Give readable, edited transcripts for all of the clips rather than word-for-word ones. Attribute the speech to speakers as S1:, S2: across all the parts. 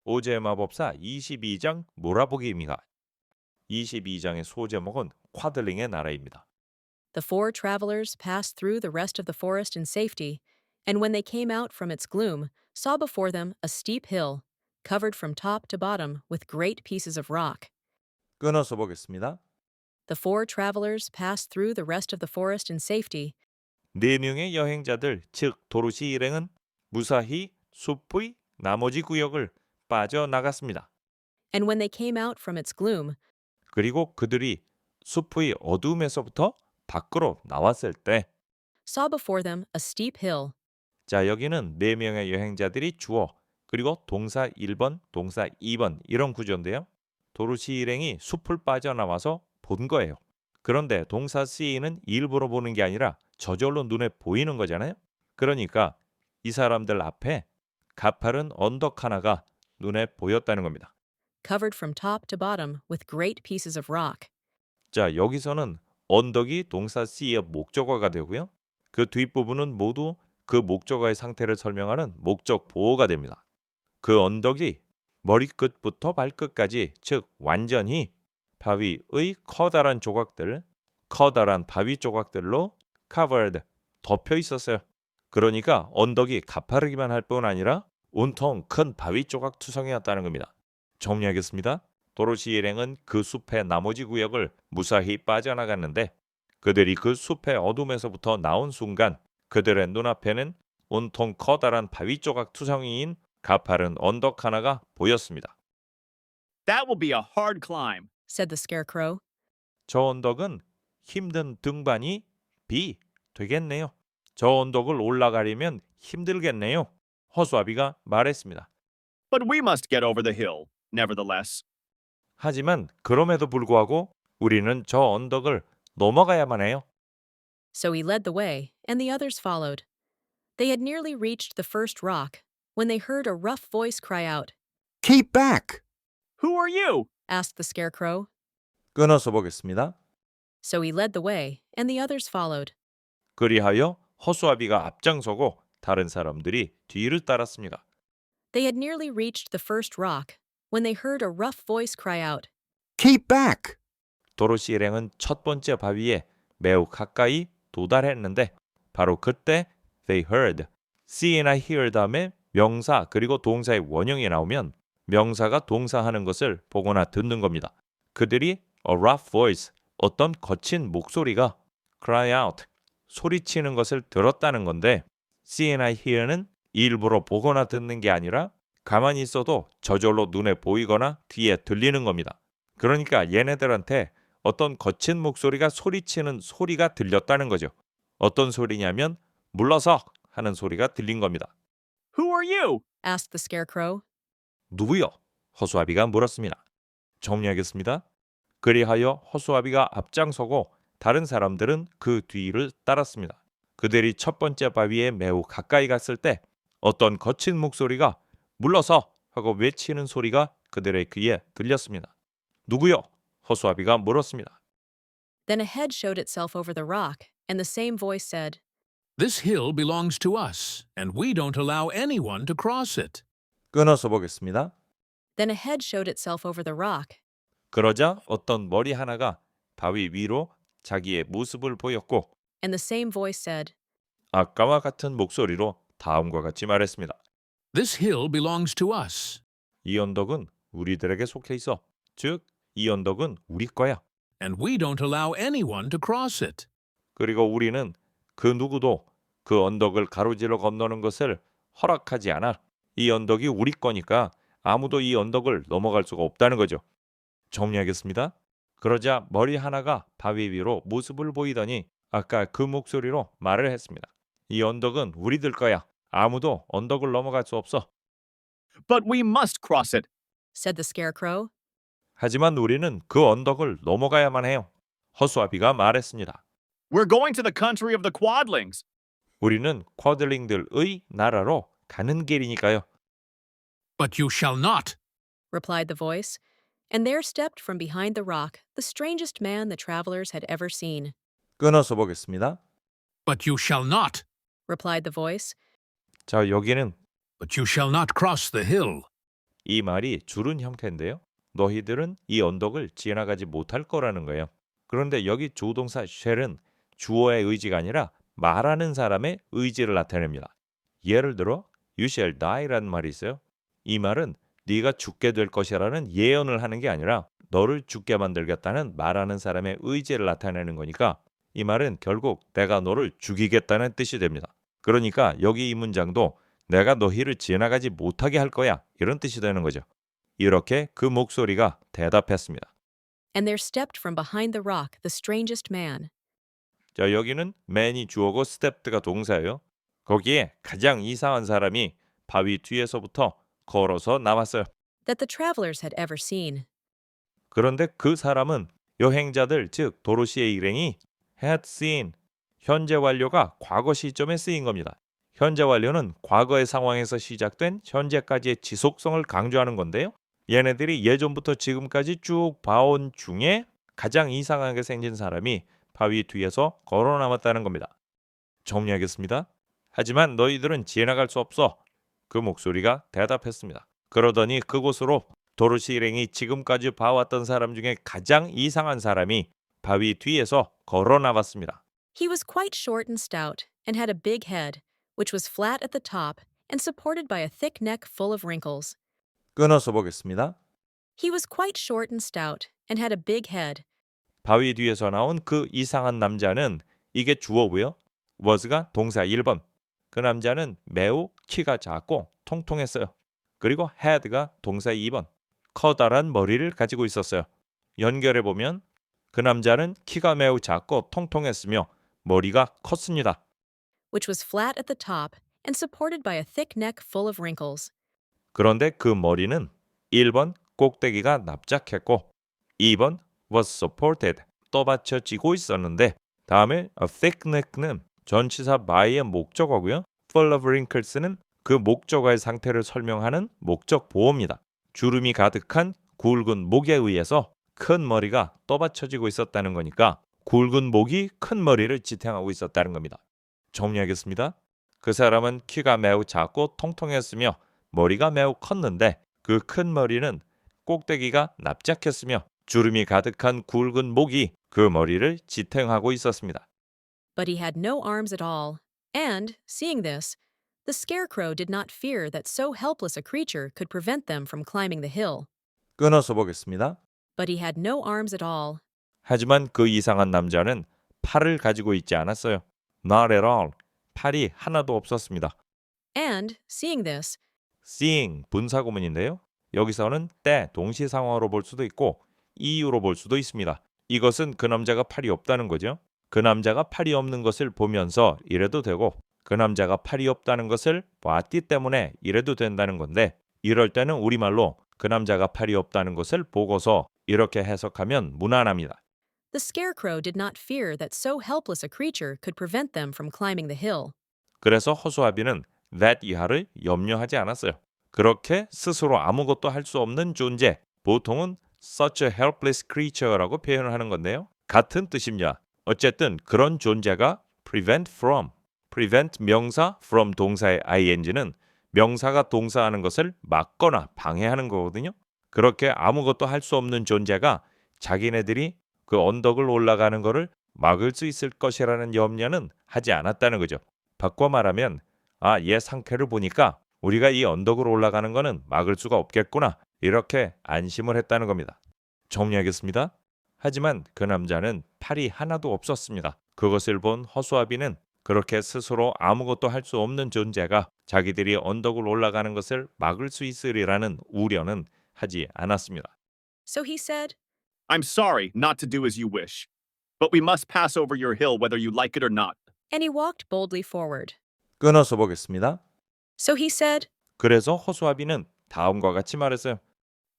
S1: 오즈의 마법사 22장 몰아보기입니다. 22장의 소제목은 쿼들링의 나라입니다.
S2: The four travelers passed through the rest of the forest in safety, and when they came out from its gloom, saw before them a steep hill, covered from top to bottom with great pieces of rock.
S1: 끊어서 보겠습니다.
S2: The four travelers passed through the rest of the forest in safety,
S1: 네 명의 여행자들, 즉 도로시 일행은 무사히 숲의 나머지 구역을 빠져나갔습니다.
S2: and when they came out from its gloom,
S1: 그리고 그들이 숲의 어두움에서부터 밖으로 나왔을 때,
S2: saw before them a steep hill,
S1: 자 여기는 네 명의 여행자들이 주어 그리고 동사 1번, 동사 2번 이런 구조인데요. 도로시 일행이 숲을 빠져나와서 본 거예요. 그런데 동사 C는 일부러 보는 게 아니라 저절로 눈에 보이는 거잖아요. 그러니까 이 사람들 앞에 가파른 언덕 하나가 눈에 보였다는 겁니다.
S2: covered from top to bottom with great pieces of rock.
S1: 자, 여기서는 언덕이 동사 C의 목적어가 되고요. 그 뒷부분은 모두 그 목적어의 상태를 설명하는 목적 보어가 됩니다. 그 언덕이 머리끝부터 발끝까지, 즉 완전히 바위의 커다란 조각들, 커다란 바위 조각들로 covered, 덮여 있었어요. 그러니까 언덕이 가파르기만 할 뿐 아니라 온통 큰 바위 조각 투성이었다는 겁니다. 정리하겠습니다. 도로시 일행은 그 숲의 나머지 구역을 무사히 빠져나갔는데 그들이 그 숲의 어둠에서부터 나온 순간 그들의 눈앞에는 온통 커다란 바위 조각 투성이인 가파른 언덕 하나가 보였습니다.
S3: That will be a hard climb.
S2: Said the scarecrow.
S1: 저 언덕은 힘든 등반이 되겠네요. 저 언덕을 올라가려면 힘들겠네요. 허수아비가 말했습니다.
S3: But we must get over the hill, nevertheless.
S1: 하지만 그럼에도 불구하고 우리는 저 언덕을 넘어가야만 해요.
S2: So he led the way, and the others followed. They had nearly reached the first rock when they heard a rough voice cry out.
S4: Keep back!
S3: Who are you?
S2: Asked the scarecrow.
S1: 끊어서 보겠습니다.
S2: So he led the way, and the others followed.
S1: 그리하여 허수아비가 앞장서고 다른 사람들이 뒤를 따랐습니다.
S2: They had nearly reached the first rock when they heard a rough voice cry out.
S4: Keep back!
S1: 도로시 일행은 첫 번째 바위에 매우 가까이 도달했는데 바로 그때 they heard, see나 hear 다음에 명사 그리고 동사의 원형이 나오면 명사가 동사하는 것을 보거나 듣는 겁니다. 그들이 a rough voice, 어떤 거친 목소리가 cry out, 소리치는 것을 들었다는 건데 see나 hear는 일부러 보거나 듣는 게 아니라 가만히 있어도 저절로 눈에 보이거나 귀에 들리는 겁니다. 그러니까 얘네들한테 어떤 거친 목소리가 소리치는 소리가 들렸다는 거죠. 어떤 소리냐면 물러서 하는 소리가 들린 겁니다.
S3: Who are you?
S2: Asked the scarecrow.
S1: 누구요? 허수아비가 물었습니다. 정리하겠습니다. 그리하여 허수아비가 앞장서고 다른 사람들은 그 뒤를 따랐습니다. 그들이 첫 번째 바위에 매우 가까이 갔을 때 어떤 거친 목소리가 물러서 하고 외치는 소리가 그들의 귀에 들렸습니다. 누구요? 허수아비가 물었습니다.
S2: Then a head showed itself over the rock, and the same voice said,
S5: This hill belongs to us, and we don't allow anyone to cross it.
S1: 끊어서 보겠습니다.
S2: Then a head showed itself over the rock,
S1: 그러자 어떤 머리 하나가 바위 위로 자기의 모습을 보였고
S2: and the same voice said,
S1: 아까와 같은 목소리로 다음과 같이 말했습니다.
S5: This hill belongs to us,
S1: 이 언덕은 우리들에게 속해 있어. 즉, 이 언덕은 우리 거야.
S5: and we don't allow anyone to cross it.
S1: 그리고 우리는 그 누구도 그 언덕을 가로질러 건너는 것을 허락하지 않아. 이 언덕이 우리 거니까 아무도 이 언덕을 넘어갈 수가 없다는 거죠. 정리하겠습니다. 그러자 머리 하나가 바위 위로 모습을 보이더니 아까 그 목소리로 말을 했습니다. 이 언덕은 우리들 거야. 아무도 언덕을 넘어갈 수 없어.
S3: But we must cross it.
S2: said the scarecrow.
S1: 하지만 우리는 그 언덕을 넘어가야만 해요. 허수아비가 말했습니다.
S3: We're going to the country of the Quadlings.
S1: 우리는 쿼들링들의 나라로 가는 길이니까요.
S5: But you shall not.
S2: Replied the voice, and there stepped from behind the rock the strangest man the travelers had ever seen.
S1: 끊어서 보겠습니다.
S5: But you shall not.
S2: Replied the voice,
S1: 자, 여기는
S5: But you shall not cross the hill.
S1: 이 말이 줄은 형태인데요. 너희들은 이 언덕을 지나가지 못할 거라는 거예요. 그런데 여기 조동사 shall은 주어의 의지가 아니라 말하는 사람의 의지를 나타냅니다. 예를 들어 you shall die라는 말이 있어요. 이 말은 네가 죽게 될 것이라는 예언을 하는 게 아니라 너를 죽게 만들겠다는 말하는 사람의 의지를 나타내는 거니까 이 말은 결국 내가 너를 죽이겠다는 뜻이 됩니다. 그러니까 여기 이 문장도 내가 너희를 지나가지 못하게 할 거야 이런 뜻이 되는 거죠. 이렇게 그 목소리가 대답했습니다.
S2: And there stepped from behind the rock the strangest man.
S1: 자, 여기는 man이 주어고 stepped가 동사예요. 거기에 가장 이상한 사람이 바위 뒤에서부터 걸어서 나왔어요.
S2: That the travelers had ever seen.
S1: 그런데 그 사람은 여행자들 즉 도로시의 일행이 had seen 현재 완료가 과거 시점에 쓰인 겁니다. 현재 완료는 과거의 상황에서 시작된 현재까지의 지속성을 강조하는 건데요. 얘네들이 예전부터 지금까지 쭉 봐온 중에 가장 이상하게 생긴 사람이 바위 뒤에서 걸어 남았다는 겁니다. 정리하겠습니다. 하지만 너희들은 지나갈 수 없어. 그 목소리가 대답했습니다. 그러더니 그곳으로 도로시 일행이 지금까지 봐왔던 사람 중에 가장 이상한 사람이 바위 뒤에서 걸어 나왔습니다.
S2: He was quite short and stout, and had a big head, which was flat at the top and supported by a thick neck full of wrinkles.
S1: 끊어서 보겠습니다.
S2: He was quite short and stout, and had a big head.
S1: 바위 뒤에서 나온 그 이상한 남자는 이게 주어고요. was가 동사 1번. 그 남자는 매우 키가 작고 통통했어요. 그리고 had가 동사 2번. 커다란 머리를 가지고 있었어요. 연결해 보면 그 남자는 키가 매우 작고 통통했으며 머리가 컸습니다.
S2: Which was flat at the top and supported by a thick neck full of wrinkles.
S1: 그런데 그 머리는 1번 꼭대기가 납작했고 2번 was supported 떠받쳐지고 있었는데 다음에 a thick neck는 전치사 by의 목적어고요. full of wrinkles는 그 목적어의 상태를 설명하는 목적 보어입니다. 주름이 가득한 굵은 목에 의해서 큰 머리가 떠받쳐지고 있었다는 거니까 굵은 목이 큰 머리를 지탱하고 있었다는 겁니다. 정리하겠습니다. 그 사람은 키가 매우 작고 통통했으며 머리가 매우 컸는데 그 큰 머리는 꼭대기가 납작했으며 주름이 가득한 굵은 목이 그 머리를 지탱하고 있었습니다.
S2: But he had no arms at all, and, seeing this, the scarecrow did not fear that so helpless a creature could prevent them from climbing the hill.
S1: 끊어서 보겠습니다.
S2: But he had no arms at all.
S1: 하지만 그 이상한 남자는 팔을 가지고 있지 않았어요. Not at all. 팔이 하나도 없었습니다.
S2: And, seeing this,
S1: seeing 분사구문인데요. 여기서는 때 동시상황으로 볼 수도 있고 이유로 볼 수도 있습니다. 이것은 그 남자가 팔이 없다는 거죠. 그 남자가 팔이 없는 것을 보면서 이래도 되고 그 남자가 팔이 없다는 것을 봤기 때문에 이래도 된다는 건데 이럴 때는 우리말로 그 남자가 팔이 없다는 것을 보고서 이렇게 해석하면 무난합니다.
S2: the scarecrow did not fear that so helpless a creature could prevent them from climbing the hill.
S1: 그래서 허수아비는 that 이하를 염려하지 않았어요. 그렇게 스스로 아무것도 할 수 없는 존재, 보통은 such a helpless creature라고 표현을 하는 건데요. 같은 뜻입니다. 어쨌든 그런 존재가 prevent from, prevent 명사 from 동사의 ing는 명사가 동사하는 것을 막거나 방해하는 거거든요. 그렇게 아무것도 할 수 없는 존재가 자기네들이 그 언덕을 올라가는 것을 막을 수 있을 것이라는 염려는 하지 않았다는 거죠. 바꿔 말하면 얘 상태를 보니까 우리가 이 언덕을 올라가는 거는 막을 수가 없겠구나 이렇게 안심을 했다는 겁니다. 정리하겠습니다. 하지만 그 남자는 팔이 하나도 없었습니다. 그것을 본 허수아비는 그렇게 스스로 아무것도 할 수 없는 존재가 자기들이 언덕을 올라가는 것을 막을 수 있으리라는 우려는 하지 않았습니다.
S2: So he said,
S3: I'm sorry not to do as you wish, but we must pass over your hill whether you like it or not.
S2: and he walked boldly forward.
S1: 끊어서 보겠습니다.
S2: So he said,
S1: 그래서 허수아비는 다음과 같이 말했어요.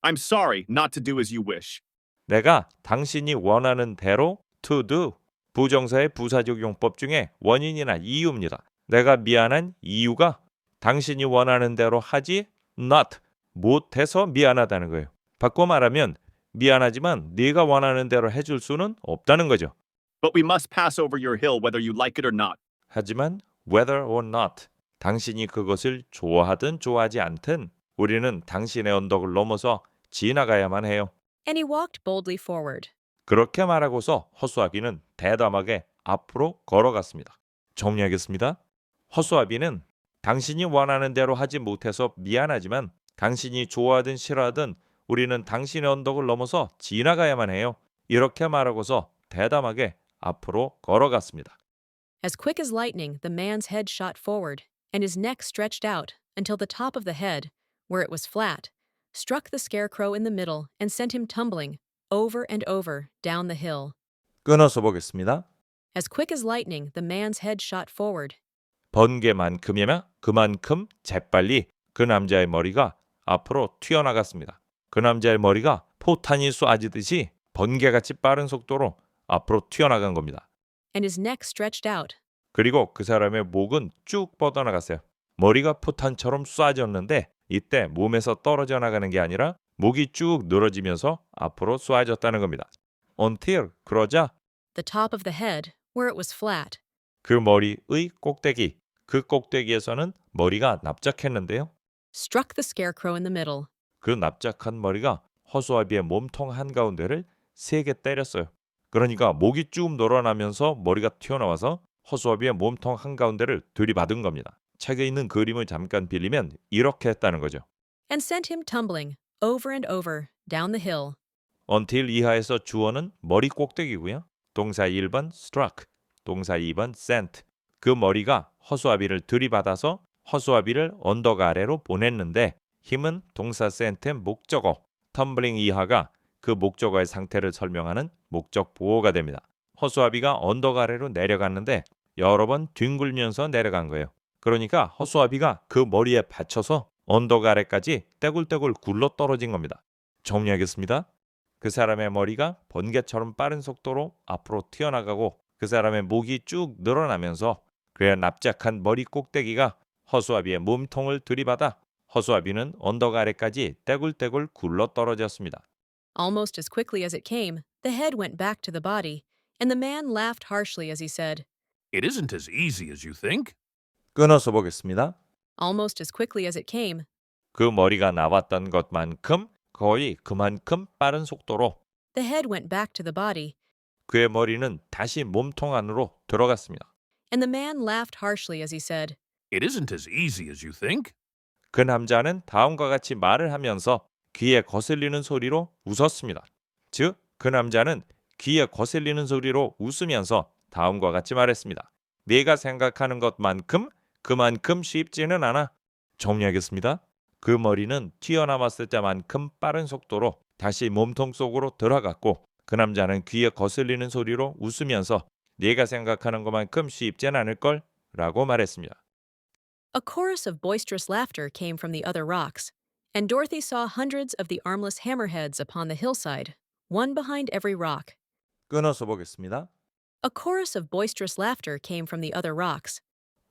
S3: I'm sorry not to do as you wish.
S1: 내가 당신이 원하는 대로 to do 부정사의 부사적용법 중에 원인이나 이유입니다. 내가 미안한 이유가 당신이 원하는 대로 하지 not 못해서 미안하다는 거예요. 바꿔 말하면 미안하지만 네가 원하는 대로 해줄 수는 없다는 거죠.
S3: But we must pass over your hill whether you like it or not.
S1: 하지만 whether or not 당신이 그것을 좋아하든 좋아하지 않든 우리는 당신의 언덕을 넘어서 지나가야만 해요.
S2: And he walked boldly forward.
S1: 그렇게 말하고서 허수아비는 대담하게 앞으로 걸어갔습니다. 정리하겠습니다. 허수아비는 당신이 원하는 대로 하지 못해서 미안하지만 당신이 좋아하든 싫어하든 우리는 당신의 언덕을 넘어서 지나가야만 해요. 이렇게 말하고서 대담하게 앞으로 걸어갔습니다.
S2: As quick as lightning, the man's head shot forward, and his neck stretched out until the top of the head, where it was flat, struck the scarecrow in the middle and sent him tumbling over and over down the hill.
S1: 끊어서 보겠습니다.
S2: As quick as lightning, the man's head shot forward,
S1: 번개만큼이면 그만큼 재빨리 그 남자의 머리가 앞으로 튀어나갔습니다. 그 남자의 머리가 포탄이 쏘아지듯이 번개같이 빠른 속도로 앞으로 튀어나간 겁니다.
S2: and his neck stretched out
S1: 그리고 그 사람의 목은 쭉 뻗어나갔어요. 머리가 포탄처럼 쏘아졌는데 이때 몸에서 떨어져 나가는 게 아니라 목이 쭉 늘어지면서 앞으로 쏘아졌다는 겁니다. Until 그러자
S2: the top of the head, where it was flat,
S1: 그 머리의 꼭대기, 그 꼭대기에서는 머리가 납작했는데요.
S2: struck the scarecrow in the middle.
S1: 그 납작한 머리가 허수아비의 몸통 한가운데를 세게 때렸어요. 그러니까 목이 쭉 늘어나면서 머리가 튀어나와서 허수아비의 몸통 한가운데를 들이받은 겁니다. 책에 있는 그림을 잠깐 빌리면 이렇게 했다는 거죠.
S2: and sent him tumbling over and over down the hill.
S1: until 이하에서 주어는 머리 꼭대기고요. 동사 1번 struck, 동사 2번 sent. 그 머리가 허수아비를 들이받아서 허수아비를 언덕 아래로 보냈는데 힘은 동사 sent의 목적어, 텀블링 이하가 그 목적어의 상태를 설명하는 목적 보호가 됩니다. 허수아비가 언덕 아래로 내려갔는데 여러 번 뒹굴면서 내려간 거예요. 그러니까 허수아비가 그 머리에 받쳐서 언덕 아래까지 떼굴떼굴 굴러 떨어진 겁니다. 정리하겠습니다. 그 사람의 머리가 번개처럼 빠른 속도로 앞으로 튀어나가고 그 사람의 목이 쭉 늘어나면서 그의 납작한 머리 꼭대기가 허수아비의 몸통을 들이받아 허수아비는 언덕 아래까지 떼굴떼굴 굴러 떨어졌습니다.
S2: Almost as quickly as it came, the head went back to the body, and the man laughed harshly as he said,
S5: It isn't as easy as you think.
S1: 끊어서 보겠습니다.
S2: almost as quickly as it came,
S1: 그 머리가 나왔던 것만큼 거의 그만큼 빠른 속도로
S2: the head went back to the body,
S1: 그의 머리는 다시 몸통 안으로 들어갔습니다.
S2: and the man laughed harshly as he said,
S5: It isn't as easy as you think.
S1: 그 남자는 다음과 같이 말을 하면서 귀에 거슬리는 소리로 웃었습니다. 즉, 그 남자는 귀에 거슬리는 소리로 웃으면서 다음과 같이 말했습니다. 네가 생각하는 것만큼 그만큼 쉽지는 않아. 정리하겠습니다. 그 머리는 튀어나왔을 때만큼 빠른 속도로 다시 몸통 속으로 들어갔고 그 남자는 귀에 거슬리는 소리로 웃으면서 네가 생각하는 것만큼 쉽진 않을걸? 라고 말했습니다.
S2: A chorus of boisterous laughter came from the other rocks, and Dorothy saw hundreds of the armless hammerheads upon the hillside, one behind every rock.
S1: 끊어서 보겠습니다.
S2: A chorus of boisterous laughter came from the other rocks,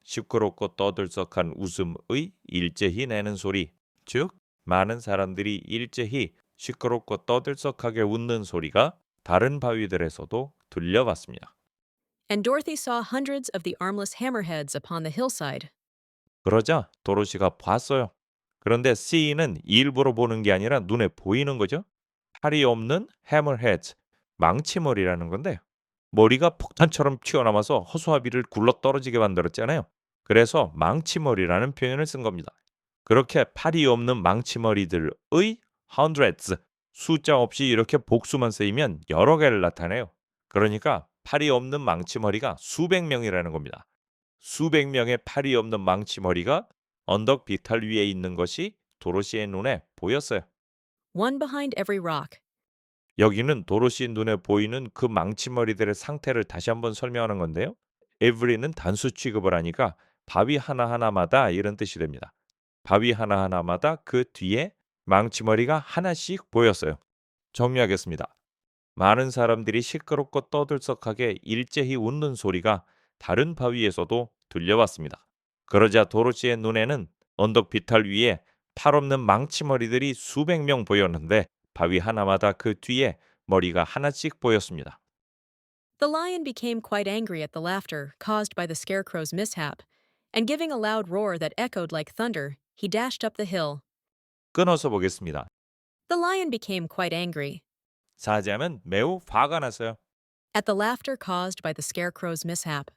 S1: 시끄럽고 떠들썩한 웃음의 일제히 내는 소리, 즉 많은 사람들이 일제히 시끄럽고 떠들썩하게 웃는 소리가 다른 바위들에서도 들려왔습니다.
S2: and Dorothy saw hundreds of the armless hammerheads upon the hillside.
S1: 그러자 도로시가 봤어요. 그런데 see는 일부러 보는 게 아니라 눈에 보이는 거죠. 팔이 없는 hammerheads, 망치머리라는 건데 머리가 폭탄처럼 튀어나와서 허수아비를 굴러 떨어지게 만들었잖아요. 그래서 망치머리라는 표현을 쓴 겁니다. 그렇게 팔이 없는 망치머리들의 hundreds, 숫자 없이 이렇게 복수만 쓰이면 여러 개를 나타내요. 그러니까 팔이 없는 망치머리가 수백 명이라는 겁니다. 수백 명의 팔이 없는 망치머리가 언덕 비탈 위에 있는 것이 도로시의 눈에 보였어요.
S2: One behind every rock.
S1: 여기는 도로시 눈에 보이는 그 망치머리들의 상태를 다시 한번 설명하는 건데요. every는 단수 취급을 하니까 바위 하나하나마다 이런 뜻이 됩니다. 바위 하나하나마다 그 뒤에 망치머리가 하나씩 보였어요. 정리하겠습니다. 많은 사람들이 시끄럽고 떠들썩하게 일제히 웃는 소리가 다른 바위에서도 들려왔습니다. 그러자 도로시의 눈에는 언덕 비탈 위에 팔 없는 망치머리들이 수백 명 보였는데 바위 하나마다 그 뒤에 머리가 하나씩 보였습니다.
S2: The lion became quite angry at the laughter caused by the scarecrow's mishap, and giving a loud roar that echoed like thunder, he dashed up the hill.
S1: 끊어서 보겠습니다.
S2: The lion became quite angry
S1: 사자는 매우 화가 났어요.
S2: at the laughter caused by the scarecrow's mishap.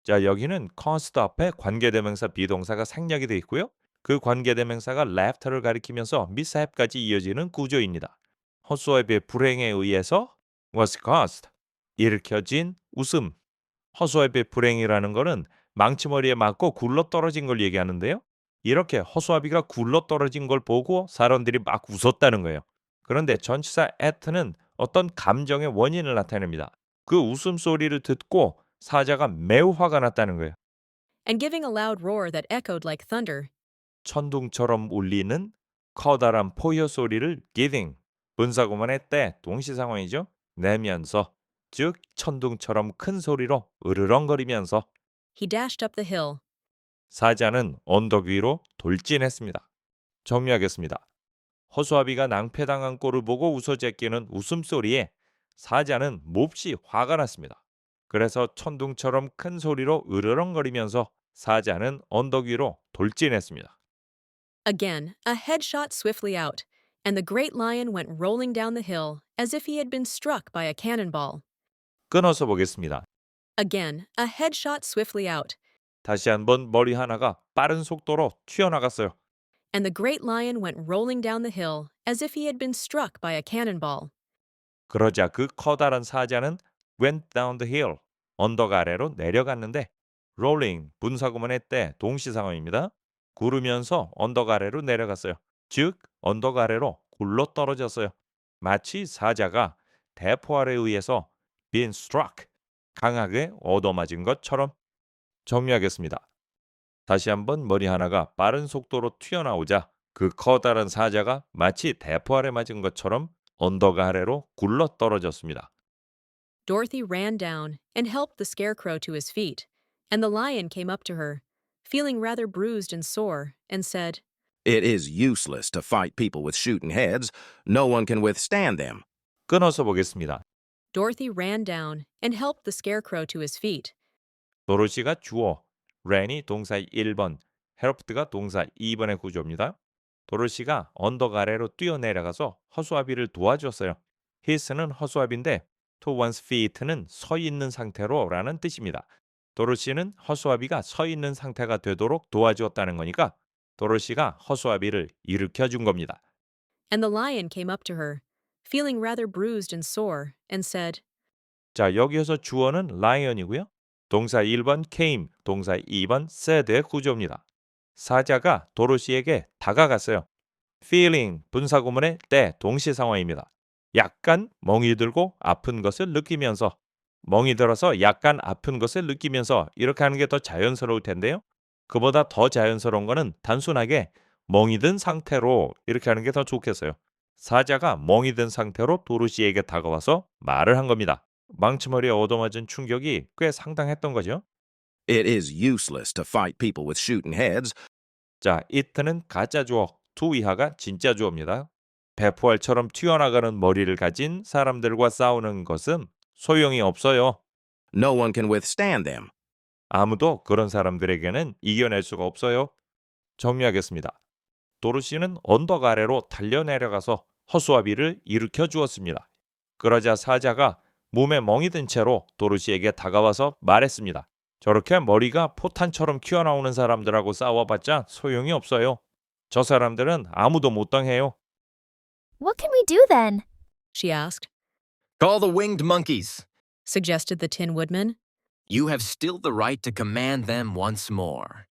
S1: 자, 여기는 caused 앞에 관계대명사 비동사가 생략이 되어 있고요. 그 관계대명사가 laughter를 가리키면서 mishap까지 이어지는 구조입니다. 허수아비의 불행에 의해서 was caused, 일으켜진 웃음. 허수아비의 불행이라는 것은 망치머리에 맞고 굴러떨어진 걸 얘기하는데요. 이렇게 허수아비가 굴러떨어진 걸 보고 사람들이 막 웃었다는 거예요. 그런데 전치사 at는 어떤 감정의 원인을 나타냅니다. 그 웃음소리를 듣고 사자가 매우 화가 났다는 거예요.
S2: And giving a loud roar that echoed like thunder,
S1: 천둥처럼 울리는 커다란 포효 소리를 giving, 분사구문의 때 동시상황이죠. 내면서, 즉 천둥처럼 큰 소리로 으르렁거리면서
S2: he dashed up the hill.
S1: 사자는 언덕 위로 돌진했습니다. 정리하겠습니다. 허수아비가 낭패당한 꼴을 보고 웃어 제끼는 웃음소리에 사자는 몹시 화가 났습니다. 그래서 천둥처럼 큰 소리로 으르렁거리면서 사자는 언덕 위로 돌진했습니다.
S2: Again, a head shot swiftly out, and the great lion went rolling down the hill as if he had been struck by a cannonball.
S1: 끊어서 보겠습니다.
S2: Again, a head shot swiftly out,
S1: 다시 한번 머리 하나가 빠른 속도로 튀어나갔어요.
S2: and the great lion went rolling down the hill as if he had been struck by a cannonball.
S1: 그러자 그 커다란 사자는 went down the hill, 언덕 아래로 내려갔는데 rolling, 분사구문의 때 동시상황입니다. 구르면서 언덕 아래로 내려갔어요. 즉 언덕 아래로 굴러 떨어졌어요. 마치 사자가 대포알에 의해서 been struck, 강하게 얻어맞은 것처럼. 정리하겠습니다. 다시 한번 머리 하나가 빠른 속도로 튀어나오자 그 커다란 사자가 마치 대포알에 맞은 것처럼 언덕 아래로 굴러 떨어졌습니다.
S2: Dorothy ran down and helped the scarecrow to his feet, and the lion came up to her, feeling rather bruised and sore, and said,
S4: It is useless to fight people with shooting heads. No one can withstand them.
S1: 끊어서 보겠습니다.
S2: Dorothy ran down and helped the scarecrow to his feet,
S1: 도로시가 주어, ran이 동사 1번, helped가 동사 2번의 구조입니다. 도로시가 언덕 아래로 뛰어내려가서 허수아비를 도와줬어요. his는 허수아비인데 to one's feet는 서 있는 상태로 라는 뜻입니다. 도로시는 허수아비가 서 있는 상태가 되도록 도와주었다는 거니까 도로시가 허수아비를 일으켜준 겁니다.
S2: and the lion came up to her, feeling rather bruised and sore, and said,
S1: 자, 여기에서 주어는 lion이고요. 동사 1번 came, 동사 2번 said의 구조입니다. 사자가 도로시에게 다가갔어요. feeling, 분사구문의 때 동시상황입니다. 약간 멍이 들고 아픈 것을 느끼면서, 멍이 들어서 약간 아픈 것을 느끼면서 이렇게 하는 게 더 자연스러울 텐데요. 그보다 더 자연스러운 거는 단순하게 멍이 든 상태로 이렇게 하는 게 더 좋겠어요. 사자가 멍이 든 상태로 도로시에게 다가와서 말을 한 겁니다. 망치머리에 얻어맞은 충격이 꽤 상당했던 거죠.
S4: It is useless to fight people with shooting heads.
S1: 자, it는 가짜 주어, to 이하가 진짜 주어입니다. 배포알처럼 튀어나가는 머리를 가진 사람들과 싸우는 것은 소용이 없어요.
S4: No one can withstand them.
S1: 아무도 그런 사람들에게는 이겨낼 수가 없어요. 정리하겠습니다. 도로시는 언덕 아래로 달려내려가서 허수아비를 일으켜 주었습니다. 그러자 사자가 몸에 멍이 든 채로 도로시에게 다가와서 말했습니다. 저렇게 머리가 포탄처럼 튀어나오는 사람들하고 싸워봤자 소용이 없어요. 저 사람들은 아무도 못 당해요.
S6: What can we do then?
S2: she asked.
S7: Call the winged monkeys.
S2: Suggested the Tin Woodman.
S7: You have still the right to command them once more.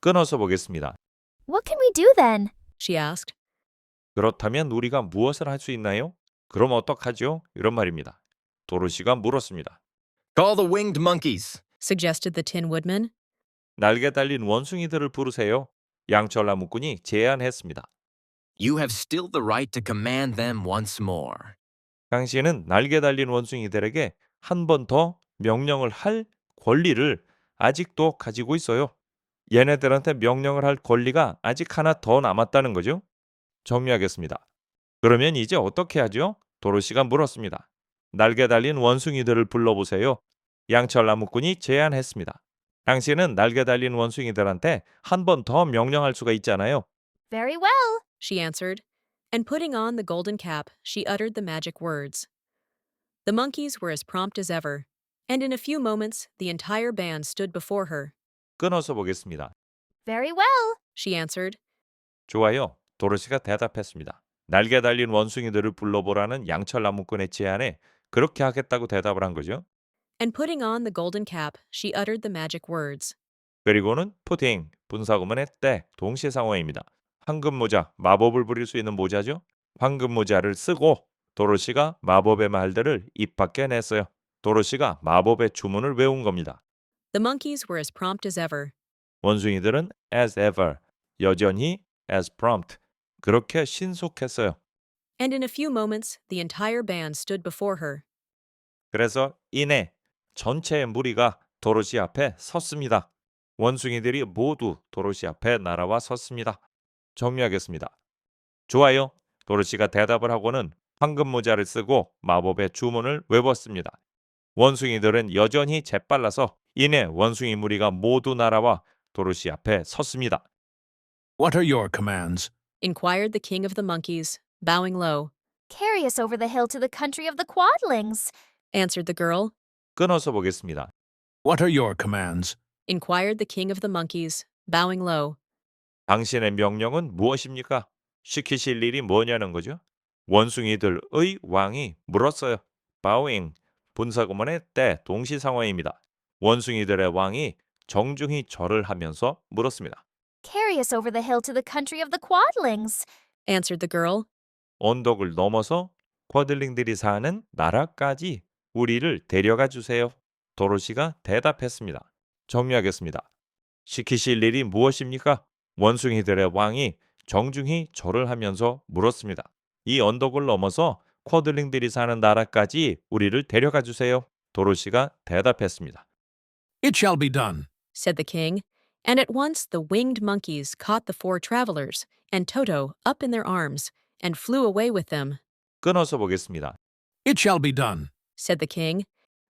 S1: 끊어서 보겠습니다.
S6: What can we do then?
S2: she asked.
S1: 그렇다면 우리가 무엇을 할 수 있나요? 그럼 어떡하죠? 이런 말입니다. 도로시가 물었습니다.
S7: Call the winged monkeys.
S2: Suggested the Tin Woodman.
S1: 날개 달린 원숭이들을 부르세요. 양철 나무꾼이 제안했습니다.
S7: You have still the right to command them once more.
S1: 당신은 날개 달린 원숭이들에게 한 번 더 명령을 할 권리를 아직도 가지고 있어요. 얘네들한테 명령을 할 권리가 아직 하나 더 남았다는 거죠. 정리하겠습니다. 그러면 이제 어떻게 하죠? 도로시가 물었습니다. 날개 달린 원숭이들을 불러보세요. 양철 나무꾼이 제안했습니다. 당신은 날개 달린 원숭이들한테 한 번 더 명령할 수가 있잖아요.
S6: Very well.
S2: she answered, and putting on the golden cap, she uttered the magic words. The monkeys were as prompt as ever, and in a few moments the entire band stood before her.
S1: 끊어서 보겠습니다.
S6: Very well.
S2: She answered,
S1: 좋아요. 도로시가 대답했습니다. 날개 달린 원숭이들을 불러보라는 양철 나무꾼의 제안에 그렇게 하겠다고 대답을 한 거죠.
S2: and putting on the golden cap, she uttered the magic words.
S1: 그리고는 푸딩, 분사구문의 때, 동시상호입니다. 황금 모자, 마법을 부릴 수 있는 모자죠. 황금 모자를 쓰고 도로시가 마법의 말들을 입 밖에 냈어요. 도로시가 마법의 주문을 외운 겁니다.
S2: The monkeys were as prompt as ever,
S1: 원숭이들은 as ever, 여전히 as prompt, 그렇게 신속했어요.
S2: and in a few moments the entire band stood before her.
S1: 그래서 이내 전체의 무리가 도로시 앞에 섰습니다. 원숭이들이 모두 도로시 앞에 날아와 섰습니다. 정리하겠습니다. 좋아요. 도로시가 대답을 하고는 황금 모자를 쓰고 마법의 주문을 외웠습니다. 원숭이들은 여전히 재빨라서 이내 원숭이 무리가 모두 날아와 도로시 앞에 섰습니다.
S5: What are your commands?
S2: Inquired the king of the monkeys, bowing low.
S6: Carry us over the hill to the country of the Quadlings.
S2: Answered the girl.
S1: 끊어서 보겠습니다.
S5: What are your commands?
S2: Inquired the king of the monkeys, bowing low.
S1: 당신의 명령은 무엇입니까? 시키실 일이 뭐냐는 거죠. 원숭이들의 왕이 물었어요. bowing, 분사구문의 때, 동시상어입니다. 원숭이들의 왕이 정중히 절을 하면서 물었습니다.
S6: Carry us over the hill to the country of the Quadlings.
S2: Answered the girl.
S1: 언덕을 넘어서 쿼들링들이 사는 나라까지 우리를 데려가 주세요. 도로시가 대답했습니다. 정리하겠습니다. 시키실 일이 무엇입니까? 원숭이들의 왕이 정중히 절을 하면서 물었습니다. 이 언덕을 넘어서 쿼들링들이 사는 나라까지 우리를 데려가 주세요. 도로시가 대답했습니다.
S5: It shall be done.
S2: Said the king, and at once the winged monkeys caught the four travelers and Toto up in their arms and flew away with them.
S1: 끊어서 보겠습니다.
S5: It shall be done.
S2: Said the king,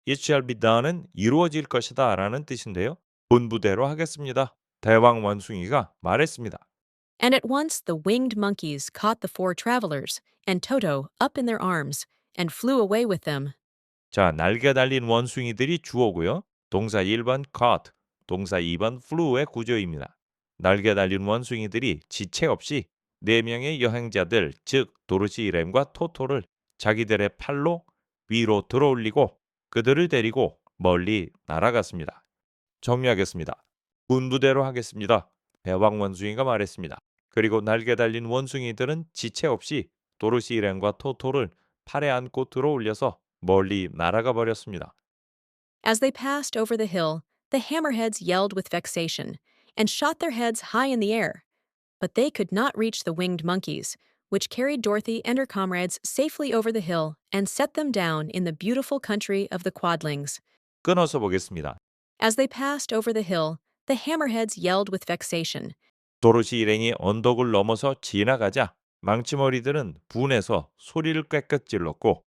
S1: It shall be done은 이루어질 것이다 라는 뜻인데요. 분부대로 하겠습니다. 대왕 원숭이가 말했습니다.
S2: and at once the winged monkeys caught the four travelers and Toto up in their arms and flew away with them.
S1: 자, 날개 달린 원숭이들이 주어고요. 동사 1번 caught, 동사 2번 flew의 구조입니다. 날개 달린 원숭이들이 지체 없이 4명의 여행자들, 즉 도로시 이렘과 토토를 자기들의 팔로 위로 들어올리고 그들을 데리고 멀리 날아갔습니다. 정리하겠습니다. 분부대로 하겠습니다. 대왕 원숭이가 말했습니다. 그리고 날개 달린 원숭이들은 지체 없이 도로시 이렘과 토토를 팔에 안고 들어올려서 멀리 날아가 버렸습니다.
S2: As they passed over the hill, the hammerheads yelled with vexation and shot their heads high in the air. But they could not reach the winged monkeys, which carried Dorothy and her comrades safely over the hill and set them down in the beautiful country of the Quadlings.
S1: 끊어서 보겠습니다.
S2: As they passed over the hill, the hammerheads yelled with vexation
S1: 도로시 일행이 언덕을 넘어서 지나가자 망치머리들은 분해서 소리를 꽥꽥 질렀고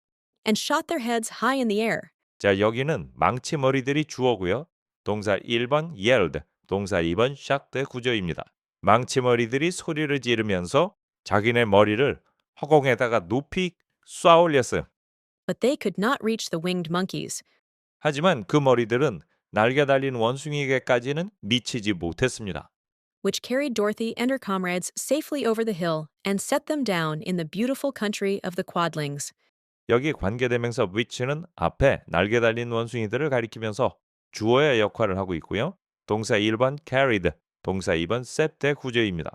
S2: and shot their heads high in the air.
S1: 자, 여기는 망치머리들이 주어고요. 동사 1번 yelled, 동사 2번 shot의 구조입니다. 망치머리들이 소리를 지르면서 자기네 머리를 허공에다가 높이 쏘아 올렸어요.
S2: But they could not reach the winged monkeys,
S1: 하지만 그 머리들은 날개 달린 원숭이에게까지는 미치지 못했습니다.
S2: which carried Dorothy and her comrades safely over the hill and set them down in the beautiful country of the Quadlings.
S1: 여기 관계대명사 which는 앞에 날개 달린 원숭이들을 가리키면서 주어의 역할을 하고 있고요. 동사 1번 carried, 동사 2번 set의 구조입니다.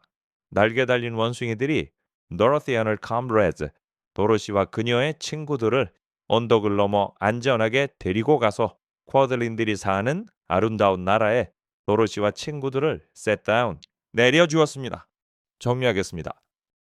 S1: 날개 달린 원숭이들이 Dorothy and her comrades, 도로시와 그녀의 친구들을 언덕을 넘어 안전하게 데리고 가서 쿼들린들이 사는 아름다운 나라에 도로시와 친구들을 set down, 내려주었습니다. 정리하겠습니다.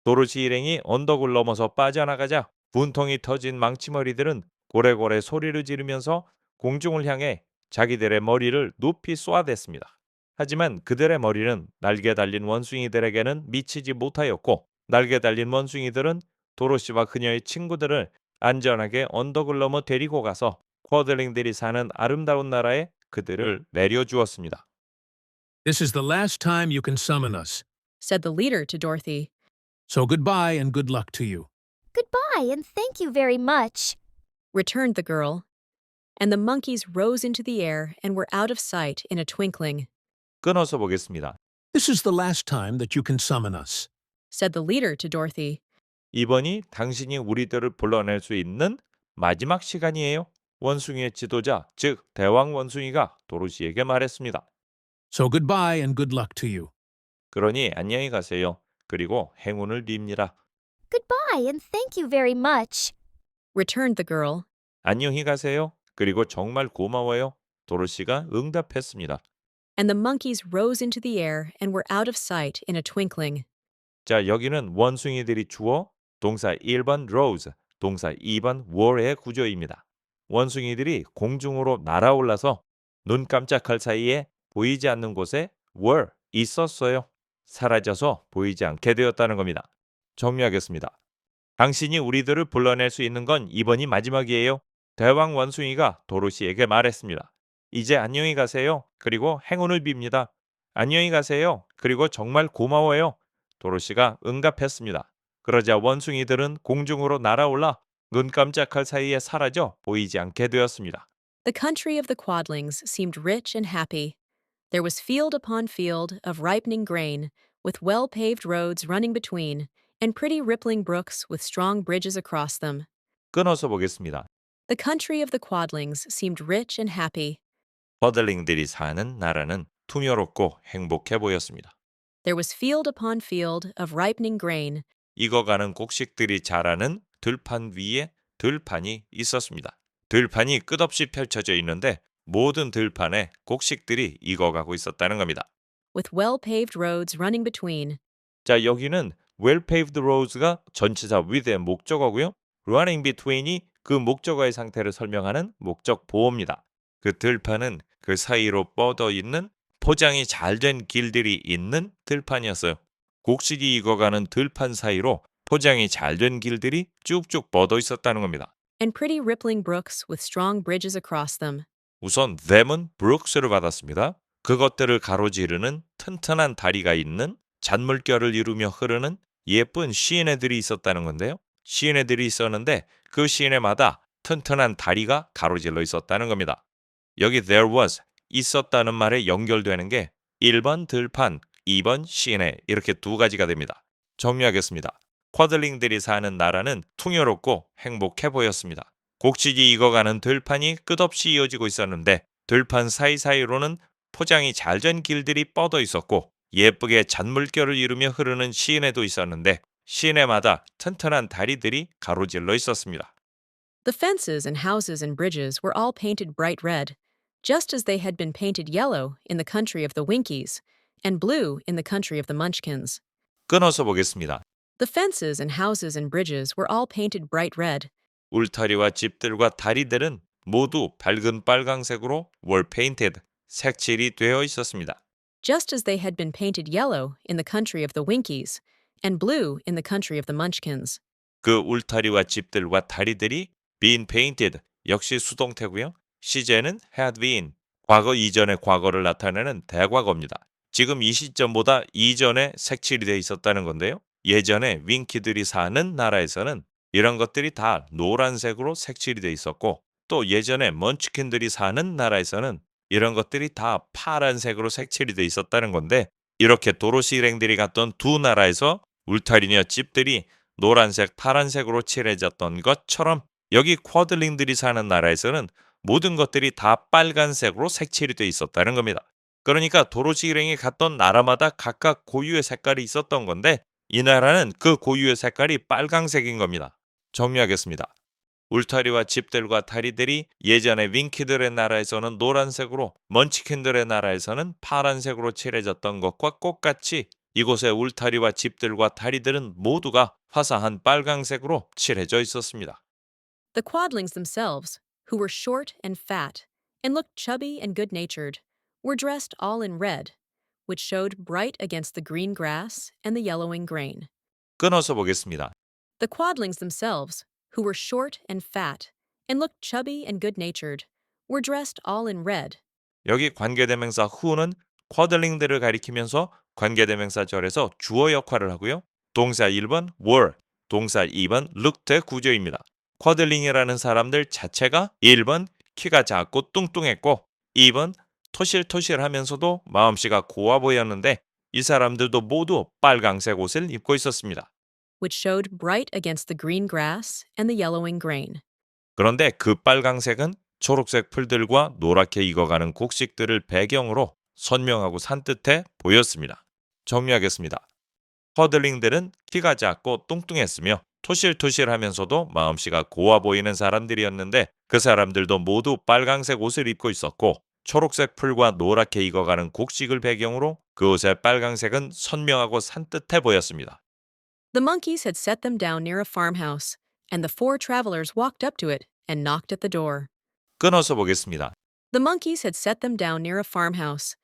S1: 도로시 일행이 언덕을 넘어서 빠져나가자 분통이 터진 망치머리들은 고래고래 소리를 지르면서 공중을 향해 자기들의 머리를 높이 쏘아댔습니다. 하지만 그들의 머리는 날개 달린 원숭이들에게는 미치지 못하였고 날개 달린 원숭이들은 도로시와 그녀의 친구들을 안전하게 언덕을 넘어 데리고 가서 쿼들링들이 사는 아름다운 나라에 그들을 내려주었습니다.
S5: This is the last time you can summon us.
S2: Said the leader to Dorothy.
S5: So goodbye and good luck to you.
S6: Goodbye, and thank you very much.
S2: returned the girl. And the monkeys rose into the air and were out of sight in a twinkling,
S1: 끊어서 보겠습니다.
S5: This is the last time that you can summon us.
S2: said the leader to Dorothy.
S1: 이번이 당신이 우리들을 불러낼 수 있는 마지막 시간이에요. 원숭이의 지도자, 즉 대왕 원숭이가 도로시에게 말했습니다.
S5: So goodbye and good luck to you.
S1: 그러니 안녕히 가세요. 그리고 행운을 빕니다.
S6: Goodbye, and thank you very much.
S2: returned the girl.
S1: 안녕히 가세요. 그리고 정말 고마워요. 도로시가 응답했습니다.
S2: And the monkeys rose into the air and were out of sight in a twinkling.
S1: 자, 여기는 원숭이들이 주어 동사 1번 rose, 동사 2번 were의 구조입니다. 원숭이들이 공중으로 날아올라서 눈 깜짝할 사이에 보이지 않는 곳에 were 있었어요. 사라져서 보이지 않게 되었다는 겁니다. 정리하겠습니다. 당신이 우리들을 불러낼 수 있는 건 이번이 마지막이에요. 대왕 원숭이가 도로시에게 말했습니다. 이제 안녕히 가세요. 그리고 행운을 빕니다. 안녕히 가세요. 그리고 정말 고마워요. 도로시가 응답했습니다. 그러자 원숭이들은 공중으로 날아올라 눈 깜짝할 사이에 사라져 보이지 않게 되었습니다.
S2: The country of the Quadlings seemed rich and happy. There was field upon field of ripening grain, with well-paved roads running between, and pretty rippling brooks with strong bridges across them.
S1: 끊어서 보겠습니다.
S2: The country of the Quadlings seemed rich and happy.
S1: 버들링들이 사는 나라는 풍요롭고 행복해 보였습니다.
S2: There was field upon field of ripening grain,
S1: 익어가는 곡식들이 자라는 들판 위에 들판이 있었습니다. 들판이 끝없이 펼쳐져 있는데 모든 들판에 곡식들이 익어가고 있었다는 겁니다.
S2: with well-paved roads running between,
S1: 자, 여기는 well-paved roads가 전치사 with의 목적어고요. running between이 그 목적어의 상태를 설명하는 목적 보호입니다. 그 들판은 그 사이로 뻗어 있는 포장이 잘 된 길들이 있는 들판이었어요. 곡식이 익어가는 들판 사이로 포장이 잘 된 길들이 쭉쭉 뻗어 있었다는 겁니다.
S2: and pretty rippling brooks with strong bridges across them.
S1: 우선 them은 brooks를 받았습니다. 그것들을 가로지르는 튼튼한 다리가 있는 잔물결을 이루며 흐르는 예쁜 시내들이 있었다는 건데요. 시내들이 있었는데 그 시내마다 튼튼한 다리가 가로질러 있었다는 겁니다. 여기 there was 있었다는 말에 연결되는 게 1번 들판, 2번 시내 이렇게 두 가지가 됩니다. 정리하겠습니다. 쿼들링들이 사는 나라는 풍요롭고 행복해 보였습니다. 곡식이 익어가는 들판이 끝없이 이어지고 있었는데 들판 사이사이로는 포장이 잘 된 길들이 뻗어 있었고 예쁘게 잔물결을 이루며 흐르는 시내도 있었는데 시내마다 튼튼한 다리들이 가로질러 있었습니다.
S2: The fences and houses and bridges were all painted bright red, just as they had been painted yellow in the country of the Winkies and blue in the country of the Munchkins.
S1: 끊어서 보겠습니다.
S2: The fences and houses and bridges were all painted bright red,
S1: 울타리와 집들과 다리들은 모두 밝은 빨강색으로 were painted, 색칠이 되어 있었습니다.
S2: just as they had been painted yellow in the country of the Winkies and blue in the country of the Munchkins.
S1: 그 울타리와 집들과 다리들이 been painted, 역시 수동태고요. 시제는 had been, 과거 이전의 과거를 나타내는 대과거입니다. 지금 이 시점보다 이전에 색칠이 되어 있었다는 건데요. 예전에 윙키들이 사는 나라에서는 이런 것들이 다 노란색으로 색칠이 되어 있었고 또 예전에 먼치킨들이 사는 나라에서는 이런 것들이 다 파란색으로 색칠이 되어 있었다는 건데 이렇게 도로시 일행들이 갔던 두 나라에서 울타리며 집들이 노란색, 파란색으로 칠해졌던 것처럼 여기 쿼들링들이 사는 나라에서는 모든 것들이 다 빨간색으로 색칠이 되어 있었다는 겁니다. 그러니까 도로시 일행이 갔던 나라마다 각각 고유의 색깔이 있었던 건데 이 나라는 그 고유의 색깔이 빨강색인 겁니다. 정리하겠습니다. 울타리와 집들과 다리들이 예전에 윙키들의 나라에서는 노란색으로 먼치킨들의 나라에서는 파란색으로 칠해졌던 것과 똑같이 이곳의 울타리와 집들과 다리들은 모두가 화사한 빨강색으로 칠해져 있었습니다.
S2: The Quadlings themselves, who were short and fat and looked chubby and good-natured, were dressed all in red, which showed bright against the green grass and the yellowing grain.
S1: 끊어서 보겠습니다.
S2: The Quadlings themselves, who were short and fat and looked chubby and good-natured, were dressed all in red,
S1: 여기 관계대명사 who는 쿼들링들을 가리키면서 관계대명사절에서 주어 역할을 하고요. 동사 1번 were, 동사 2번 looked 구조입니다. 쿼들링이라는 사람들 자체가 1번 키가 작고 뚱뚱했고 2번 토실토실하면서도 마음씨가 고와 보였는데 이 사람들도 모두 빨강색 옷을 입고 있었습니다.
S2: which showed bright against the green grass and the yellowing grain.
S1: 그런데 그 빨강색은 초록색 풀들과 노랗게 익어가는 곡식들을 배경으로 선명하고 산뜻해 보였습니다. 정리하겠습니다. 허들링들은 키가 작고 뚱뚱했으며 토실토실하면서도 마음씨가 고와 보이는 사람들이었는데 그 사람들도 모두 빨강색 옷을 입고 있었고 초록색 풀과 노랗게 익어가는 곡식을 배경으로 그 옷의 빨강색은 선명하고 산뜻해 보였습니다.
S2: The monkeys had set them down near a farmhouse, and the four travelers walked up to it and knocked at the door.
S1: 끊어서 보겠습니다.
S2: The monkeys had set them down near a farmhouse,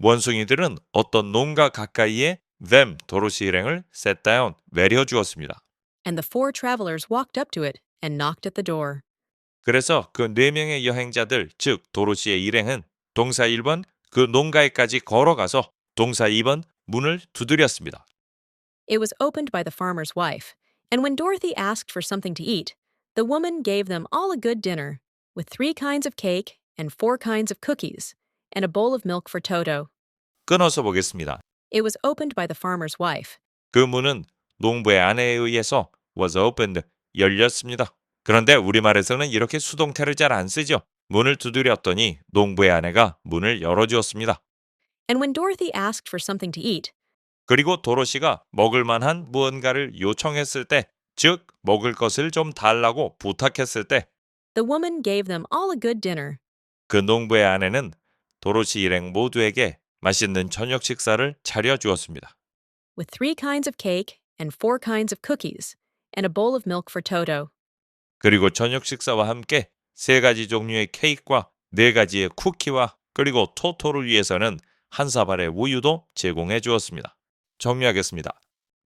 S1: 원숭이들은 어떤 농가 가까이에 them 도로시 일행을 set down 내려 주었습니다.
S2: and the four travelers walked up to it and knocked at the door.
S1: 그래서 그 4명의 여행자들, 즉 도로시의 일행은 동사 1번 그 농가에까지 걸어가서 동사 2번 문을 두드렸습니다.
S2: It was opened by the farmer's wife, and when Dorothy asked for something to eat, the woman gave them all a good dinner, with 3 kinds of cake and 4 kinds of cookies, and a bowl of milk for Toto.
S1: 끊어서 보겠습니다.
S2: It was opened by the farmer's wife.
S1: 그 문은 농부의 아내에 의해서 was opened, 열렸습니다. 그런데 우리말에서는 이렇게 수동태를 잘 안 쓰죠. 문을 두드렸더니 농부의 아내가 문을 열어주었습니다.
S2: And when Dorothy asked for something to eat,
S1: 그리고 도로시가 먹을 만한 무언가를 요청했을 때, 즉 먹을 것을 좀 달라고 부탁했을 때,
S2: the woman gave them all a good dinner,
S1: 그 농부의 아내는 도로시 일행 모두에게 맛있는 저녁 식사를 차려주었습니다.
S2: with 3 kinds of cake and 4 kinds of cookies, and a bowl of milk for Toto.
S1: 그리고 저녁 식사와 함께 3가지 종류의 케이크와 4가지의 쿠키와 그리고 토토를 위해서는 한 사발의 우유도 제공해 주었습니다. 정리하겠습니다.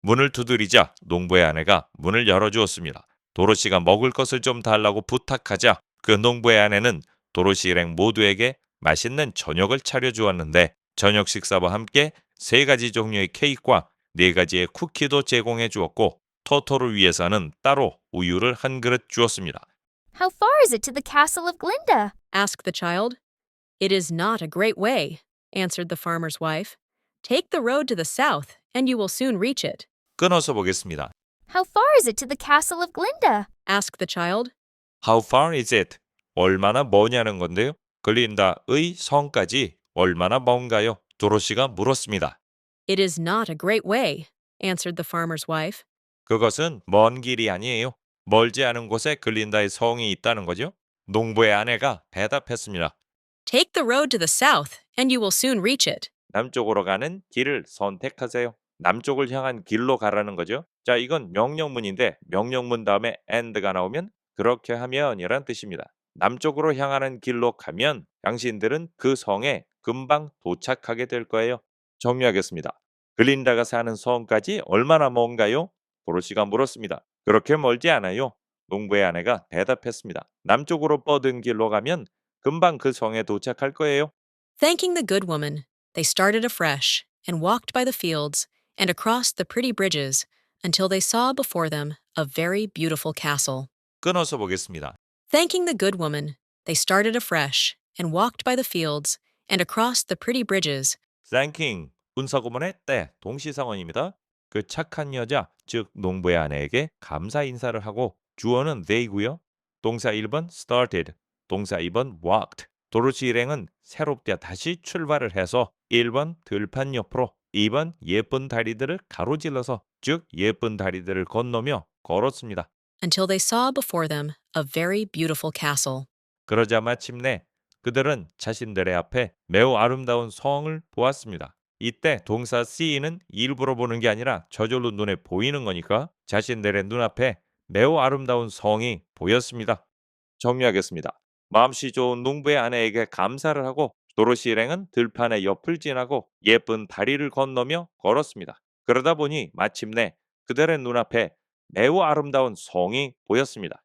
S1: 문을 두드리자 농부의 아내가 문을 열어주었습니다. 도로시가 먹을 것을 좀 달라고 부탁하자 그 농부의 아내는 도로시 일행 모두에게 맛있는 저녁을 차려주었는데 저녁 식사와 함께 3가지 종류의 케이크와 4가지의 쿠키도 제공해 주었고 토토를 위해서는 따로 우유를 한 그릇 주었습니다.
S6: How far is it to the castle of Glinda?
S2: asked the child. It is not a great way, answered the farmer's wife. Take the road to the south, and you will soon reach it.
S1: 끊어서 보겠습니다.
S6: How far is it to the castle of Glinda?
S2: asked the child.
S1: How far is it? 얼마나 머냐는 건데요. 글린다의 성까지 얼마나 먼가요? 도로시가 물었습니다.
S2: It is not a great way, answered the farmer's wife.
S1: 그것은 먼 길이 아니에요. 멀지 않은 곳에 글린다의 성이 있다는 거죠. 농부의 아내가 대답했습니다.
S2: Take the road to the south, and you will soon reach it.
S1: 남쪽으로 가는 길을 선택하세요. 남쪽을 향한 길로 가라는 거죠. 자, 이건 명령문인데 명령문 다음에 and가 나오면 그렇게 하면이란 뜻입니다. 남쪽으로 향하는 길로 가면 당신들은 그 성에 금방 도착하게 될 거예요. 정리하겠습니다. 글린다가 사는 성까지 얼마나 먼가요? 도로시가 물었습니다. 그렇게 멀지 않아요. 농부의 아내가 대답했습니다. 남쪽으로 뻗은 길로 가면 금방 그 성에 도착할 거예요.
S2: Thanking the good woman, they started afresh and walked by the fields and across the pretty bridges until they saw before them a very beautiful castle.
S1: 끊어서 보겠습니다.
S2: Thanking the good woman, they started afresh and walked by the fields and across the pretty bridges
S1: thanking, 운사구문의 때, 동시상언입니다. 그 착한 여자, 즉 농부의 아내에게 감사 인사를 하고 주어는 they고요. 동사 1번 started, 동사 2번 walked. 도로시 일행은 새롭게 다시 출발을 해서 1번 들판 옆으로 2번 예쁜 다리들을 가로질러서 즉 예쁜 다리들을 건너며 걸었습니다.
S2: until they saw before them a very beautiful castle.
S1: 그러자 마침내 그들은 자신들의 앞에 매우 아름다운 성을 보았습니다. 이때 동사 see는 일부러 보는 게 아니라 저절로 눈에 보이는 거니까 자신들의 눈앞에 매우 아름다운 성이 보였습니다. 정리하겠습니다. 마음씨 좋은 농부의 아내에게 감사를 하고 도로시 일행은 들판의 옆을 지나고 예쁜 다리를 건너며 걸었습니다. 그러다 보니 마침내 그들의 눈앞에 매우 아름다운 성이 보였습니다.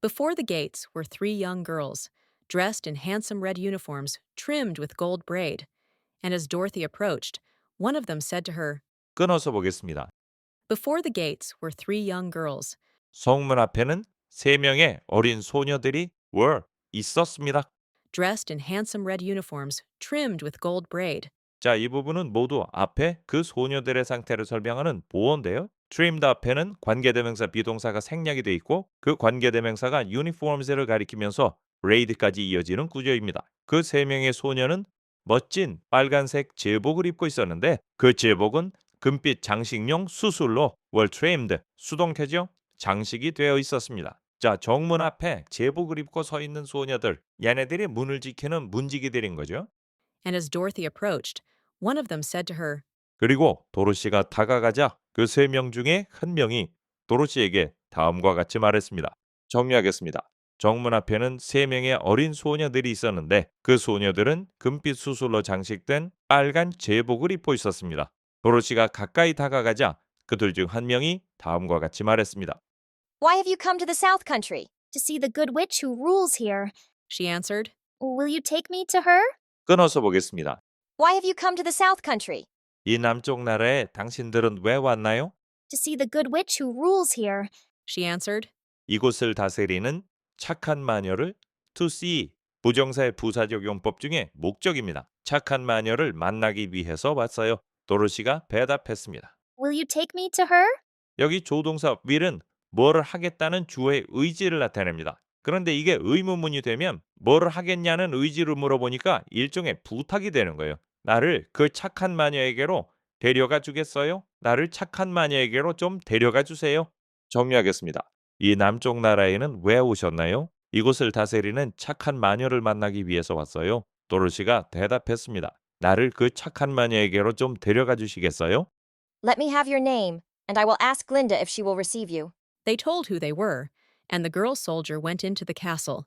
S2: Before the gates were 3 young girls, dressed in handsome red uniforms trimmed with gold braid. And as Dorothy approached, one of them said to her,
S1: 끊어서 보겠습니다.
S2: Before the gates were three young girls.
S1: 성문 앞에는 세 명의 어린 소녀들이 있었습니다.
S2: Dressed in handsome red uniforms, trimmed with gold braid.
S1: 자, 이 부분은 모두 앞에 그 소녀들의 상태를 설명하는 보어인데요. trimmed 앞에는 관계대명사 비동사가 생략이 돼 있고 그 관계대명사가 uniforms를 가리키면서 braid까지 이어지는 구조입니다. 그 세 명의 소녀는 멋진 빨간색 제복을 입고 있었는데 그 제복은 금빛 장식용 수술로 trimmed, 수동태죠? 장식이 되어 있었습니다. 자, 정문 앞에 제복을 입고 서 있는 소녀들, 얘네들이 문을 지키는 문지기들인 거죠.
S2: And as Dorothy approached, one of them said to her,
S1: 그리고 도로시가 다가가자 그 세 명 중에 한 명이 도로시에게 다음과 같이 말했습니다. 정리하겠습니다. 정문 앞에는 세 명의 어린 소녀들이 있었는데 그 소녀들은 금빛 수술로 장식된 빨간 제복을 입고 있었습니다. 도로시가 가까이 다가가자 그들 중 한 명이 다음과 같이 말했습니다.
S6: Why have you come to the South Country? To see the good witch who rules here.
S2: she answered.
S6: Will you take me to her?
S1: 끊어서 보겠습니다.
S6: Why have you come to the South Country?
S1: 이 남쪽 나라에 당신들은 왜 왔나요?
S6: To see the good witch who rules here.
S2: She answered.
S1: 이곳을 다스리는 착한 마녀를 to see, 부정사의 부사적용법 중에 목적입니다. 착한 마녀를 만나기 위해서 왔어요. 도로시가 대답했습니다.
S6: Will you take me to her?
S1: 여기 조동사 will은 뭐를 하겠다는 주어의 의지를 나타냅니다. 그런데 이게 의문문이 되면 뭐를 하겠냐는 의지를 물어보니까 일종의 부탁이 되는 거예요. 나를 그 착한 마녀에게로 데려가 주겠어요? 나를 착한 마녀에게로 좀 데려가 주세요. 정리하겠습니다. 이 남쪽 나라에는 왜 오셨나요? 이곳을 다스리는 착한 마녀를 만나기 위해서 왔어요. 도로시가 대답했습니다. 나를 그 착한 마녀에게로 좀 데려가 주시겠어요?
S8: Let me have your name, and I will ask Glinda if she will receive you.
S2: They told who they were, and the girl soldier went into the castle.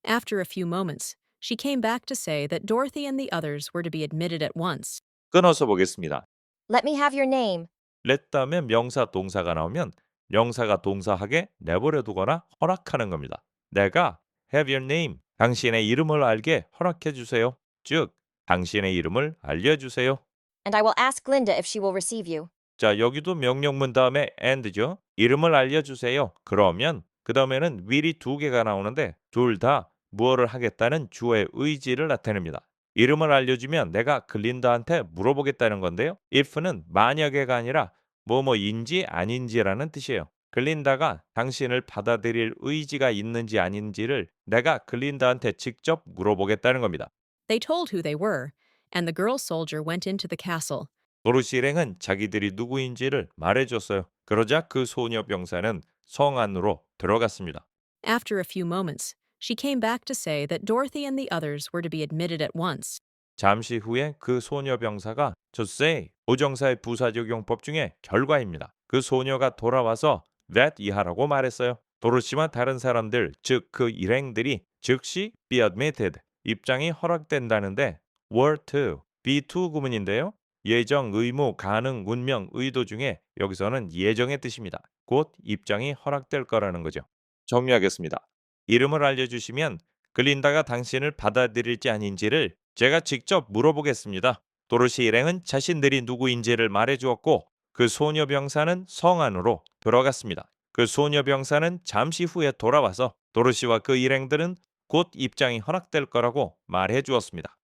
S2: After a few moments, she came back to say that Dorothy and the others were to be admitted at once.
S1: 끊어서 보겠습니다.
S8: Let me have your name.
S1: let 다음에 명사 동사가 나오면 명사가 동사하게 내버려 두거나 허락하는 겁니다. 내가 have your name, 당신의 이름을 알게 허락해 주세요. 즉, 당신의 이름을 알려주세요.
S8: And I will ask Glinda if she will receive you.
S1: 자, 여기도 명령문 다음에 and죠. 이름을 알려주세요. 그러면 그 다음에는 will이 두 개가 나오는데 둘 다 무엇을 하겠다는 주어의 의지를 나타냅니다. 이름을 알려주면 내가 글린다한테 물어보겠다는 건데요. if는 만약에가 아니라 뭐뭐인지 아닌지라는 뜻이에요. 글린다가 당신을 받아들일 의지가 있는지 아닌지를 내가 글린다한테 직접 물어보겠다는 겁니다.
S2: They told who they were, and the girl soldier went into the castle.
S1: 도로시 일행은 자기들이 누구인지를 말해줬어요. 그러자 그 소녀 병사는 성 안으로 들어갔습니다.
S2: After a few moments, she came back to say that Dorothy and the others were to be admitted at once.
S1: 잠시 후에 그 소녀 병사가 to say, 부정사의 부사적용법 중에 결과입니다. 그 소녀가 돌아와서 that 이하라고 말했어요. 도로시와 다른 사람들, 즉 그 일행들이 즉시 be admitted, 입장이 허락된다는데 were to, be to 구문인데요. 예정, 의무, 가능, 운명, 의도 중에 여기서는 예정의 뜻입니다. 곧 입장이 허락될 거라는 거죠. 정리하겠습니다. 이름을 알려주시면 글린다가 당신을 받아들일지 아닌지를 제가 직접 물어보겠습니다. 도로시 일행은 자신들이 누구인지를 말해주었고 그 소녀 병사는 성 안으로 들어갔습니다. 그 소녀 병사는 잠시 후에 돌아와서 도로시와 그 일행들은 곧 입장이 허락될 거라고 말해주었습니다.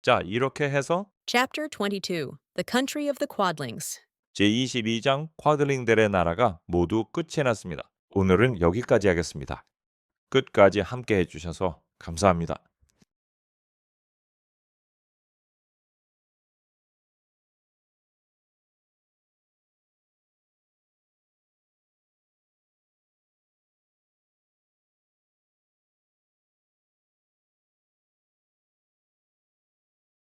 S1: 자, 이렇게 해서
S2: Chapter 22, The Country of the Quadlings.
S1: 제22장 쿼들링들의 나라가 모두 끝이 났습니다. 오늘은 여기까지 하겠습니다. 끝까지 함께 해주셔서 감사합니다.